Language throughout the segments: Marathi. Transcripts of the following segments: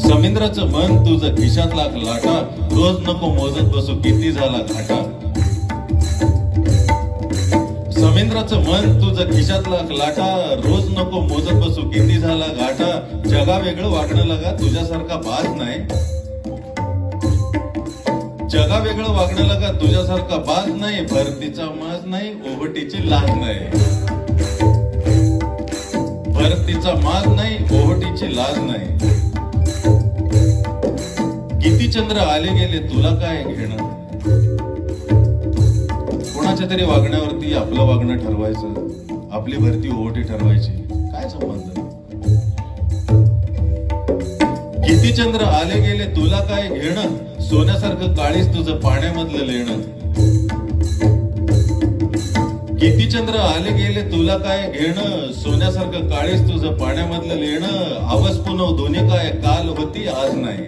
समिंद्राचं मन तुझं खिशातला लाटा, रोज नको मोजत बसू किती झाला घाटा. समिंद्राचं मन तुझं खिशातला लाटा, रोज नको मोजत बसू किती झाला घाटा. जगा वेगळं वागणं लगा तुझ्यासारखा बाज नाही. जगा वेगळं वागणं लगा तुझ्यासारखा बाज नाही. भरतीचा माज नाही, ओहटीची लाज नाही. भरतीचा माज नाही, ओहटीची लाज नाही. किती चंद्र आले गेले तुला काय घेणं. कोणाच्या तरी वागण्यावरती आपलं वागणं ठरवायचं, आपली भरती ओहटी ठरवायची, काय संबंध. किती चंद्र आले गेले तुला काय घेणं. सोन्यासारखं काळीच तुझं पाण्यामधलं लेणं. किती चंद्र आले गेले तुला काय घेणं. सोन्यासारखं काळीच तुझं पाण्यामधलं लेणं. आवस पुनव दोन्ही काय काल होती आज नाही.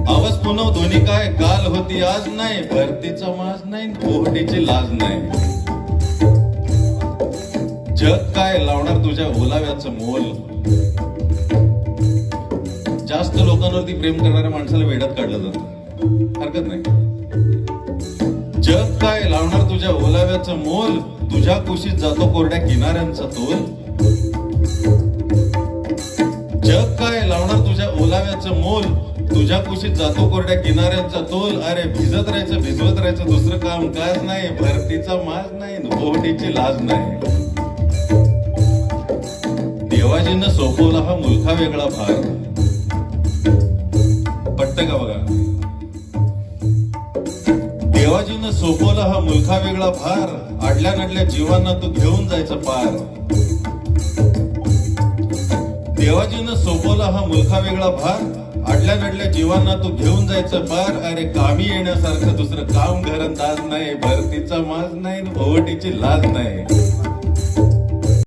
आवस पुनव दोन्ही काय काल होती आज नाही. भरतीचा माज नाही, ओहटीची लाज नाही. जग काय लावणार तुझ्या ओलाव्याचं मोल. जास्त लोकांवरती प्रेम करणाऱ्या माणसाला वेड्यात काढलं जातं, हरकत नाही. जग काय लावणार तुझ्या ओलाव्याचं मोल. तुझ्या कुशीत जातो कोरड्या किनाऱ्यांचा तोल. जग काय लावणार तुझ्या ओलाव्याचं मोल. तुझ्या कुशीत जातो कोरड्या किनाऱ्यांचा तोल. अरे भिजत राहायचं भिजवत राहायचं, दुसरं काम काज नाही. भरतीचा माज नाही, ओहटीची लाज नाही. देवाजीनं सोपवला हा मुलखा वेगळा भार. पटतं का बघा. देवाजीनं सोपवला हा मुलखा वेगळा भार. अडल्या नडल्या जीवांना तू घेऊन जायचं पार. देवाजीनं सोपवला हा मुलखा वेगळा भार. अडल्या नडल्या जीवांना तू घेऊन जायचं पार. अरे कामी येण्यासारखं दुसरं काम घरंदाज नाही. भरतीचा माज नाही, ओहटीची लाज नाही.